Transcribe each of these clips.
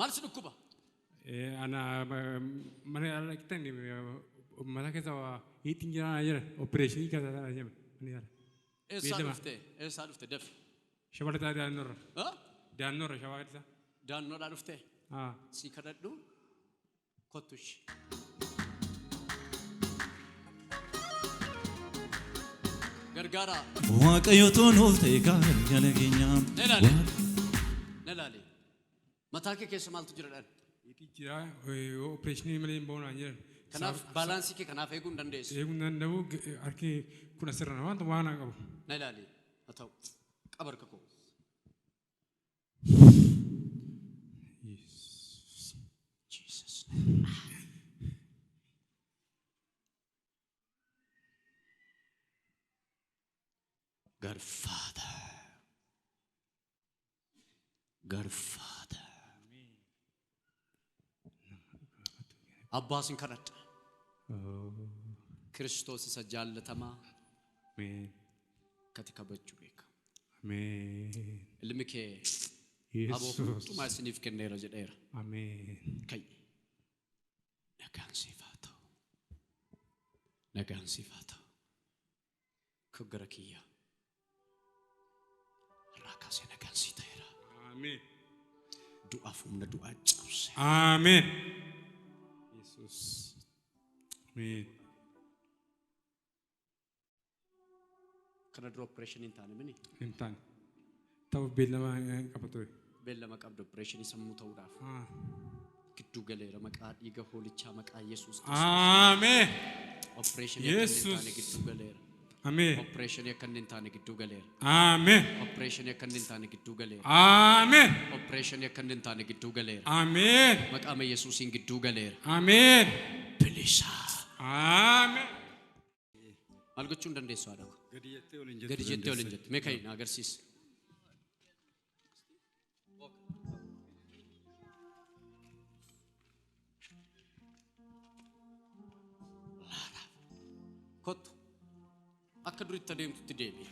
مالس نكوبا أنا من أكتني ما كذا يتنجرا أجر أوبريشني كذا أجر مني إيه سالفته إيه سالفته دف شوالة دانور ها دانور شوالة دانور عرفته سيكردو كوتش غرغارا waaqayyoon nuufte gaariin keenyaam نلالي متاكي كيس مالتو جيران يتنجرا أوبريشني ملين بونا أجر كناف بالانسي كي كناف يكون دندس يكون دندو أركي كنا سرنا ما توانا كابو نلالي أتاو أبرككو Jesus God Father أباسين كرت كريستوس سجال تما كتك بجوبك المكي أبو ما سنيف كنيرة جدير كي نكان صفاته كغركيا راكاسي نكان سيتيرا آمين دعاء فمنا دعاء جوس آمين يسوع آمين كنا درو operation إنتاني مني إنتان تاو بيلما كابتوي بيلما كابدو operation يسمو توداف كتو غليرا مكا ييغا هوليتشا مكا يسوع آمين operation يكننتاني كتو غليرا آمين operation يكننتاني كتو غليرا آمين operation يكننتاني كتو غليرا آمين operation يكننتاني كتو غليرا آمين مكا ما يسوع كتو غليرا آمين بليسا آمين مالغچون دندسو ادو غديجتي ولنجت ميكاي ناغرسيس كوت أكدري تديم تديمي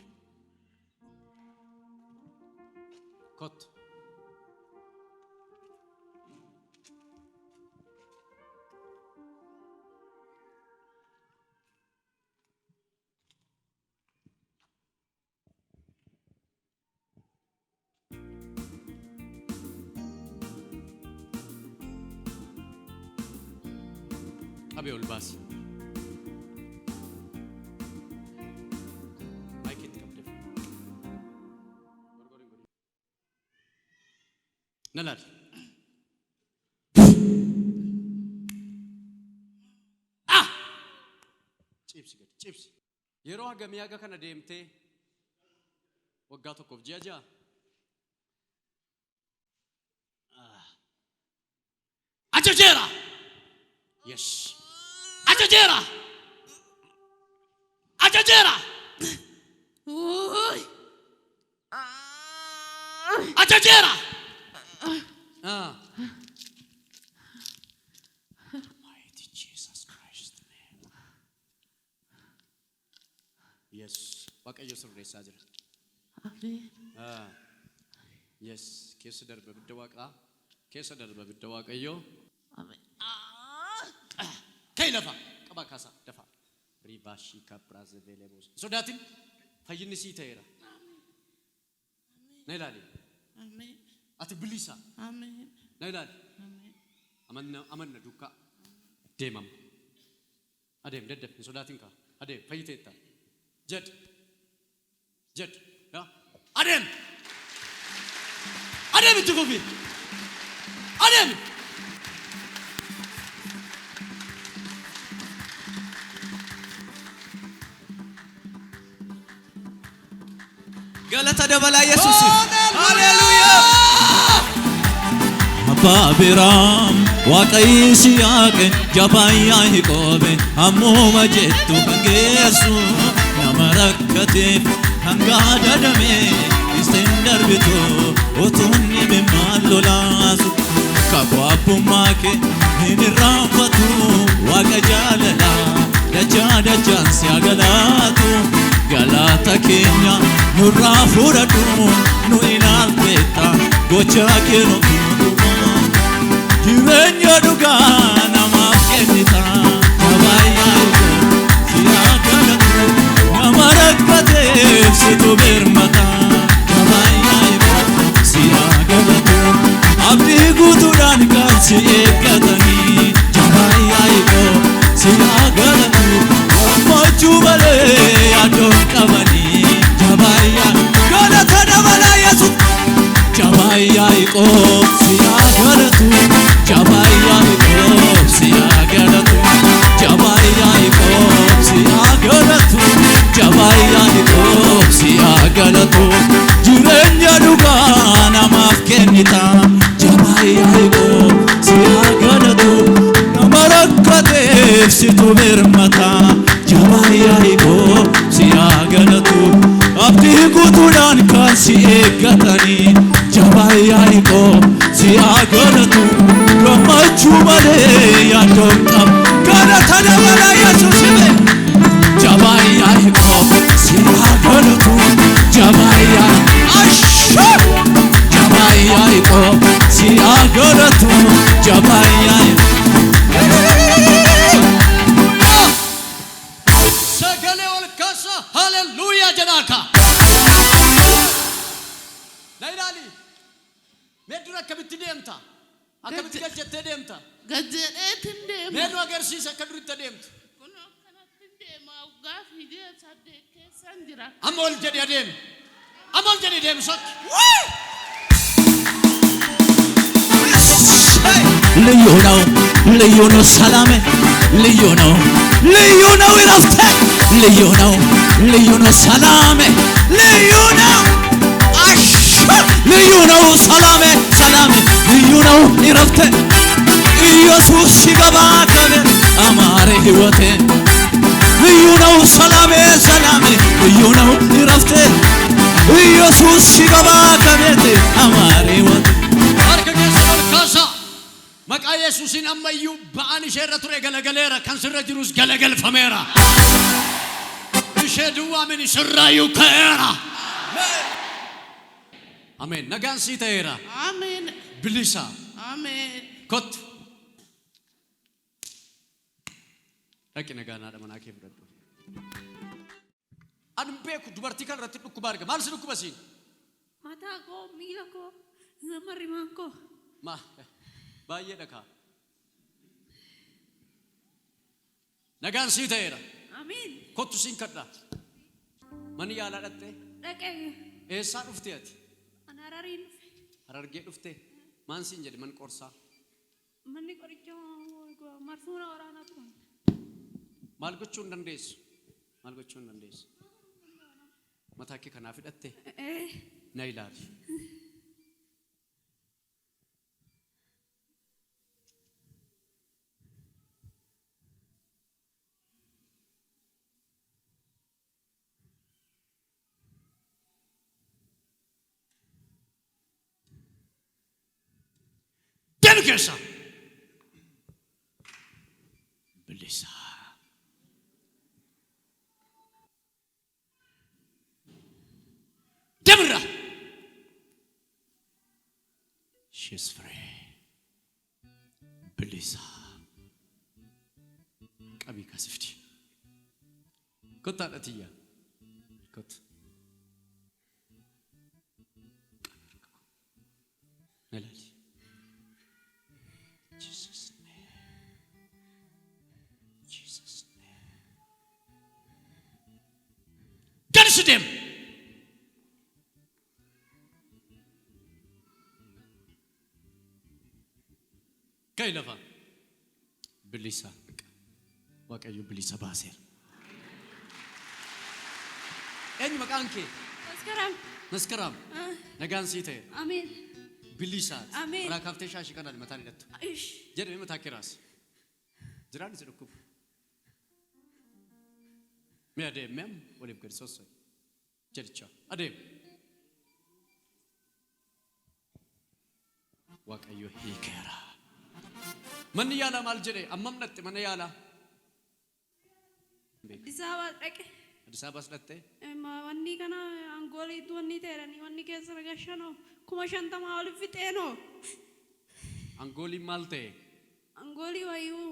كوت أبي ألباس نلال chips yeroo hagamii haga kana deemtee waggaa tokkoof ji'a ja'a ajajeera yes ajajeera ajajeera mighty Jesus Christ name yes waaqayyo sirreessaa jira amen yes keessa darba bidda waaqaa keessa darba bidda waaqayyo amen kay lafa qaba kaasa dafa rivashi kapraze velemos sodatin fayyinni sii ta'eera na ilaali amen ati bilisa amen na ilaali amen amanna duka deemam adeem daddaf sodatin ka adeem fayyiteetta jed ya adeem itti fufi adeem galata dabala yesus haleluya Babiram waqayisi yaaqe jabaya hiqobe ammo majettu kangeessu nama rakkateef hanga dadame istendar bitu otunni bimallolaasu kabwabbummaa kee hin irraanfatu waaqa jaalala dachaan si agalaatu galata keenya nurraa fudhadhu nu ilaalteetta gochaa kee nu dhugaa namaaf kennita jabaayyaayiko siyaa galatu nama rakkateef situ birmata jabaayyaayiko siyaa galatu abdii guutuudhaan kan si eeggatanii jabaayyaayiko siyaa galatu gammachuu malee yaadoon qabanii jabaayyaa galata dabalaa yesuus jabaayyaayiko siyaa galatu jabaayyaayiko siyaa galatu jabaayyaayiko siyaa galatu jabaayyaayiko siyaa galatu jireenya dhugaa namaaf kennita jabaayyaayiko siyaa galatu nama rakkateef situ birmata jabaayyaayiko siyaa galatu abdii guutuudhaan kan si eeggatanii jabaayyaayiko siyaa galatu gammachuu malee yaadoon qabu galata dabalaa yesuus hime jabaayyaayiko siyaa galatu jabaayyaayiko siyaa galatu jabaayyaayiko sagalee ol kaasa haleluuyaa jedhaaka na ilaali mee dura akkamitti deemta akkamitti galchettee deemta Gadjeetiin deema. mee nu agarsiisa akka duritti deemtu Kun akkanatti deema. Waggaa fidee saddeet keessan jira. amma ol jedhi adeemi amma ol jedhi deemi sokki ልዩ ነው ልዩ ነው ሰላሜ ልዩ ነው ልዩ ነው እረፍቴ ልዩ ነው ልዩ ነው ሰላሜ ልዩ ነው አሽ ልዩ ነው ሰላሜ ሰላሜ ልዩ ነው እረፍቴ ኢየሱስ ሲገባ ከቤት አማረ ሕይወቴ ልዩ ነው ሰላሜ ሰላሜ ልዩ ነው እረፍቴ ኢየሱስ ሲገባ ከቤት አማረ ሕይወቴ harka keessa ol kaasa maqaa yesuusiin ammayyuu ba'aan ishee irra ture galagaleera kan sirra jirus galagalfameera ishee duwwaa min sirraayyuu ka'eera ameen nagaan sii ta'eera Ameen. bilisa Ameen. kottu dhaqi nagaanaadha manaa kee fudhadhu ani hin beeku dubartii kan irratti dhukkuba arga maal si dhukkuba siin Mataa koo, miila koo, nama rimaan koo. ma baay'ee dhakaa nagaan sii ta'eera Amiin. kottu siin kadha mani yaalaa dhattee Dhaqee eessaa dhuftee ati ana Harariin dhufe. Harargee dhuftee maan siin jedhe man qorsaa Manni qorichaa marsuuna waraanaa turan. maal gochuu hin dandeessu maal gochuu hin dandeessu mataa kee kanaaf hidhattee na ilaali deemi keessa bilisa deemirra she's free bilisa qabii kaasifti kottaadha tiyya kottu na ilaali Jesus name Jesus name gadhiisi deemu ka'e lafa bilisa waaqayyo bilisa baaseera eenyu maqaan kee Maskaraam. maskaraam nagaan sii ta'e Amiin. bilisaati Ameen. irraa kaaftee shaashii kanaan mataan hidhattu Ish. jedhame mataa kiraas jiraan isi dhukkubu mi adeemem waliif gadi sossoi jedhicha adeem waaqayyo hiikeera manni yaalaa maal jedhe ammam dhatte mana yaalaa Addis Ababaa dhaqe. Addis Ababaas dhatte Wanni kana aangooliitu wanni ta'edhani wanni keessa ragashanoo 50,000 olif fixeenoo. angooliin maal ta'e Angoolii wayuu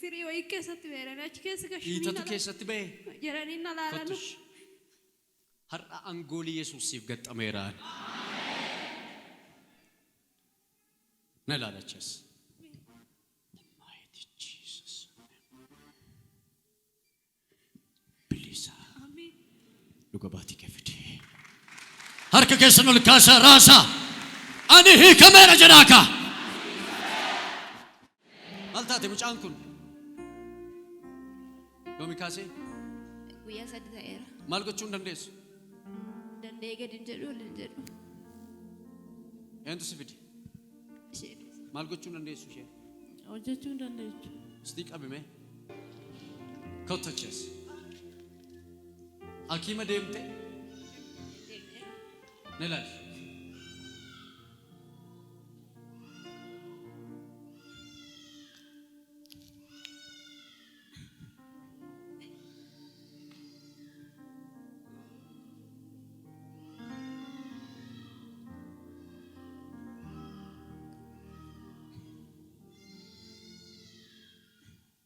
firii wayii keessatti beeran achi keessa Dhiitatu keessatti ba'e. jedhanii na laalanu. Kottush. Har'a angoolii Yesuusiif gaxxameeraan. Na ilaalaachas. Mighty Jesus. Bilisa. Amiin. Dhuga baatii kee fide. Harka keessan ol kaasaa raasaa. Ani hiikameera jedhaaka. Maal taate mucaan kun? Yoomi kaasee? Guyyaa 3 ta'eera. Maal gochuu hin dandeessu? Danda'ee gadi hin jedhu ol hin jedhu. Eentu si fide? Isheenis. Maal gochuu hin dandeessu ishee? hojjechuu hin dandeechu. Istii qabime. Kottaches. Hakiima deemte? Ne ilaali.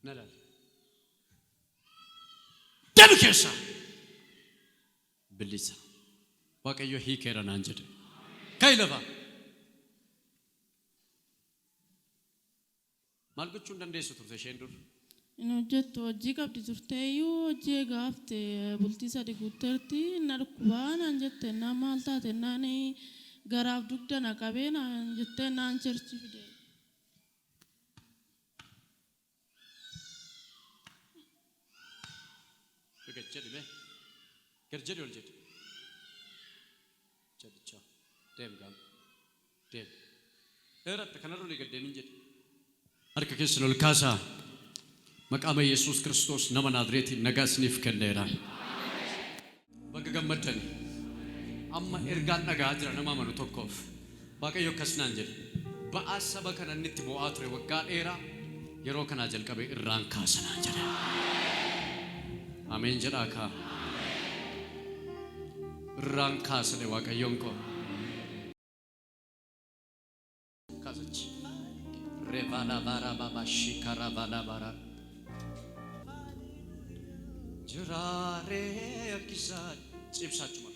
Ne ilaali. Deemi keessa. Bilisa. Waaqayyo hiikeera naan jedhe. Ka'ii lafa. Maal gochuu hin dandeessu turte isheen dur? Inni hojjettu hojii qabdi turteeyyuu hojii gaafte bultii 3 guutteerti na dhukkubaa naan jette na maal taate naan garaaf dugda na qabee naan jettee naan cherchi fide. Jedhi mee garjadi ol jedhi jedhicha deem gaam deem dheeratte kanarra olii gaddeemin jedhi harka keessan ol kaasaa maqaama Yesuus Kiristoos nama Naazreetiin nagaa isiniif kenneera. Bakka gammaddan amma ergaan dhagaa jira nama amanu tokkoof Waaqayyo akkas naan jedhe ba'aa saba kana inni itti bu'aa ture waggaa dheeraa yeroo kanaa jalqabee irraan kaasa naan jedhe. Amen jedhaaka. Irraan kaasne Waaqayyoon koo. Kaasachi. Revala bara baba shikara vala bara. Jiraare akkisa cibsachuma.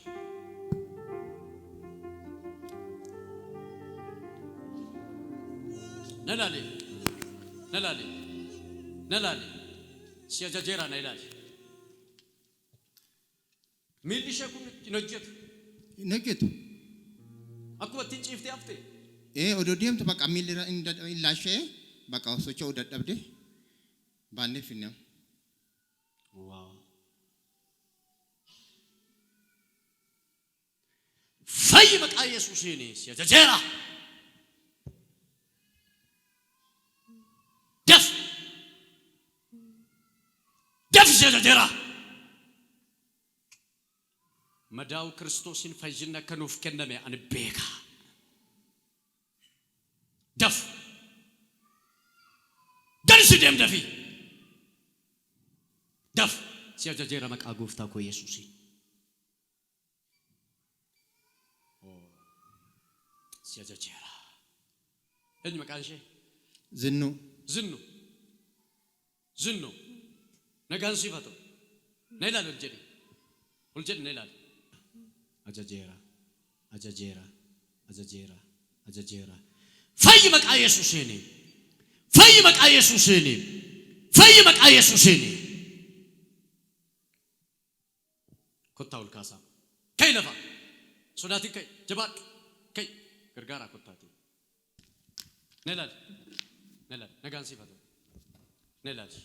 Nalali. Nalali. Nalali. Si ajajeera na ilaali. Miilli ishee kun hin hojjetu. Hin hojjetu. Akkuma ittiin ciiftee hafte. Odoo deemtu bakka miilli hin laashee bakka socho'uu dadhabde baannee finna. Waaw. Fayyi maqaa Yesuusiin si ajajeera. Daf si ajajeera. Madaa'u Kiristoosin fayyina kanuuf kenname ani beeka. Daf. Darsi deem dafi. Daf. Si ajajeera maqaa gooftaa koo Yesuusiin. Si ajajeera. Eenyu maqaan ishee? Zinnu. Zinnu. Zinnu. Nagaan siif haa ta'u. Na ilaali ol jedhi. Ol jedhi na ilaali. Ajajeera. Ajajeera. Ajajeera. Ajajeera. Fayyi maqaa Yesuusiin. Fayyi maqaa Yesuusiin. Fayyi maqaa Yesuusiin. Kottaa ol kaasaa. Ka'ii lafa. Sodaatiin ka'ii. Jabaadhu. Ka'ii. Gargaaraa kottaatiin. Na ilaali. Na ilaali. Nagaan siif haa ta'u. Na ilaali.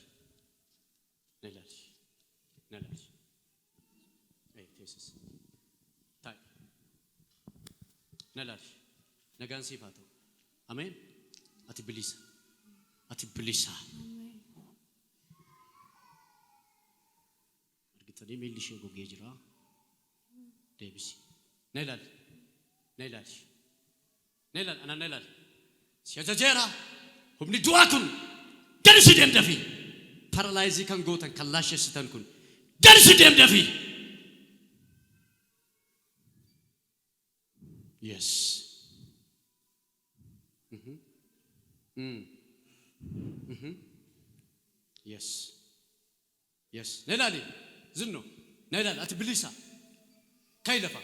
Na ilaali. Na ilaali. Teessis. Taa'e. Na ilaali. Nagaan siif haa ta'u. Ameen. Ati bilisa. Ati bilisa. Argitanii miilli ishee gogee jira. Deebisi. Na ilaali. Na ilaali. Na ilaali. Anaan na ilaali. Si ajajeera. Humni du'aa kun gadi si deem dafi. Paralaayizii kan gootan kan laashessitan kun gadi si deem dafi. Yes. Yes. Yes. Nelali. Zinno. Nelali. Ati bilisa. Kai lafa.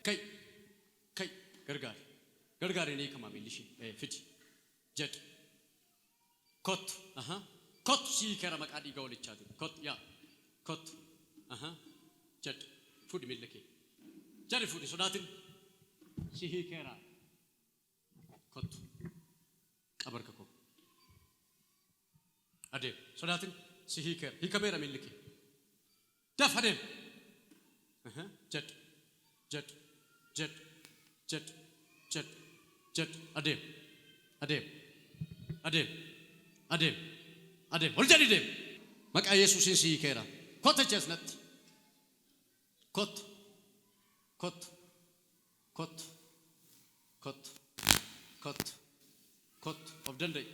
Kai. Kai. Gargaar. Gargaar ini kama milishi. Fiti. Jet. Kot. Kot si kera makadi gaulichati. Kot ya. Kot. Jet. Food miliki. Jari food sodatin. Si kera. Kot. Kabar kako. Ade. Sodatin. Si kera. Hikamera miliki. Daf adem. Jet. Jet. Jet. Jet. Jet. Jet. Adem. Adem. Adem. Adem. Adem. Ol jadi dem. Maka Yesusin si kera. Kot chesnat. Kot. Kot. Kot. Kot. Kot. Kot of Dende.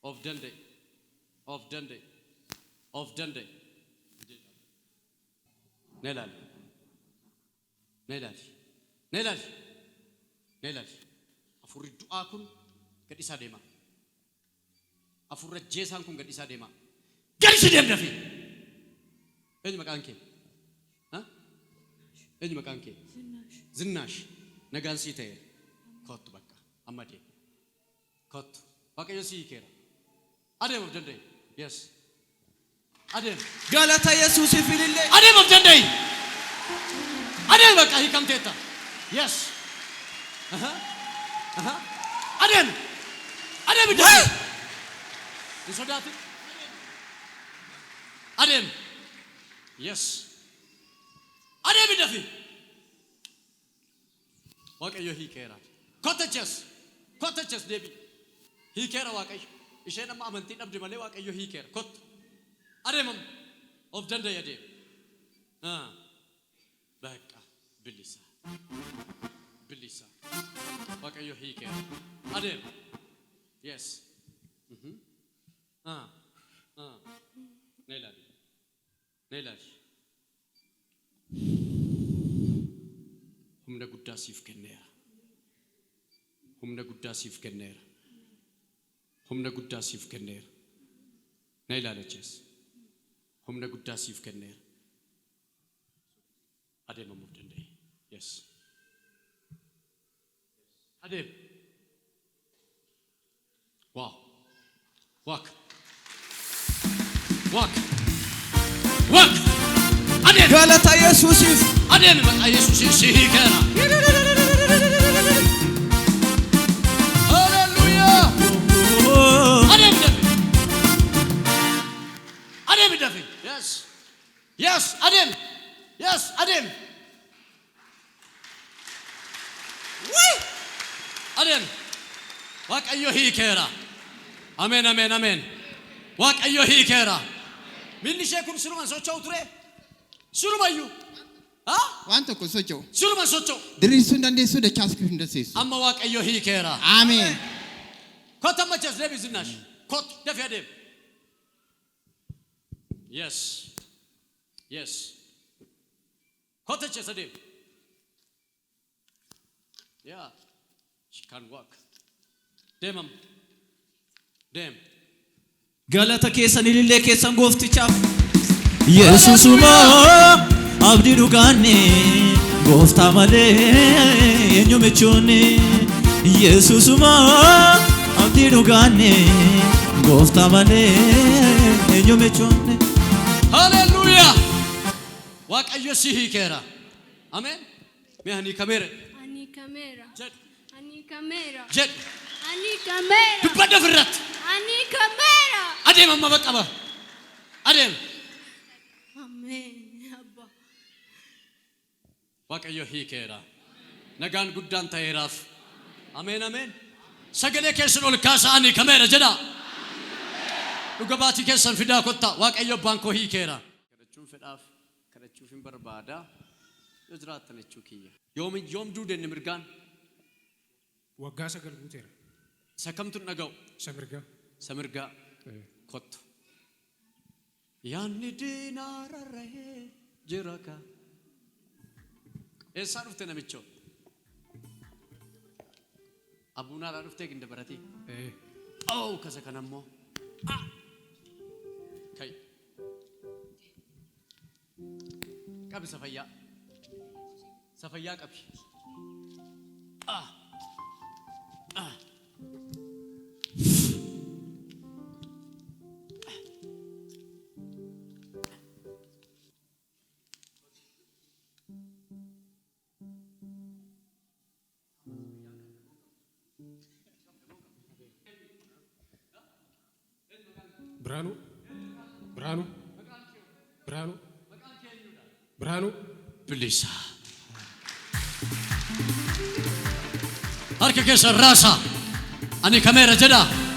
Of Dende. Of Dende. Of Dende. Nelal. Nelal. Nelal. Nelal. Afurri du'a kun gad isa deema. Afurra jeesaan kun gad isa deema. Gad isa deem dafi. Eenyu maqaan kee? Eenyu maqaan kee? Zinnash. Nagaan sii ta'e. Kottu bakka. Amma deem. Kottu. Waaqayyo sii keera. Adeem of danda'e. Yes. Adeem. Galata Yesuus filillee. Adeem of danda'e. Adeem bakka hiikamteetta. Yes. Adeem. Adeem danda'e. Hin sodaatin. Adeem. Yes. Adeem dafi. Waaqayyo hiikeera. Kottaches deebi. Hiikeera Waaqayyo. Isheen amma amantii dhabde malee Waaqayyo hiikeera. Kot. Adeemam of danda'e adeem. Bakka bilisa. Bilisa. Waaqayyo hiikeera. Adeem. Yes. Neelali. Neelali. Humna guddaa siif kenneera. Humna guddaa siif kenneera. Humna guddaa siif kenneera. Na ilaalachees. Humna guddaa siif kenneera. Adeemamuuf danda'e. Yes. Adeem. Wow. Walk. Walk. Walk. Adeem. Galata Yesuusiif. Adeem maqaa Yesuusiin si hiikeera. Hallelujah. Adeem dafi. Adeem dafi. Yes. Yes. Adeem. Yes. Adeem. Adeem. Waaqayyo hiikeera. Amen. Amen. Amen. Waaqayyo hiikeera. Milli ishee kun sirumaan socho'u ture. Sirumayyuu. Waan tokko socho'u. Sirumaan socho'u. Diriirsuu hin dandeessu dachaasuu hin dandeessu. Amma Waaqayyo hiikeera. Ameen. Kot amma ches deebi Zinnash. Kot dafii adeem. Yes. Yes. Kot ches adeem. Yeah. She can walk. Deemam. Deem. Galata keessan ilillee keessan gooftichaaf. Yesuusuma abdii dhugaanne gooftaa malee eenyu michuunne. Yesuusuma abdii dhugaanne gooftaa malee eenyu michuunne. Hallelujah. Waaqayyo si hiikeera. Amen. Mee ani kameera. Ani kamera. Jed. Ani kamera. Jed. Ani kamera. Dubbadda firrat. Ani kamera. Adeem amma baqqaba. Adeem. Amen. Abba. Waaqayyo hiikeera. Nagaan guddaan ta'eeraaf. Amen. Amen. Sagalee keessan ol kaasa ani kameera jedha. Dhuga baatii keessan fidaa kotta. Waaqayyo abbaan koo hiikeera. Kadhachuun fedhaaf. Kadhachuuf hin barbaada. Yoo jiraattan jechuu kiyya. Yoom duudenne mirgaan. Waggaa 9 guuteera. Sakamtuun dhaga'u. Samirgaa. Samirgaa. Kottu. Yaanni diinaa rarra'ee jira ka. Eessaa dhufte namichoo? Abuunaadhaa dhuftee ginde baratii. Oh, kasa kanammo. Kai. Qabi safayyaa. Safayyaa qabi. Branu, Branu, Branu, Branu. Bilisa. Harka keessa rasa. Ani kamera jedha.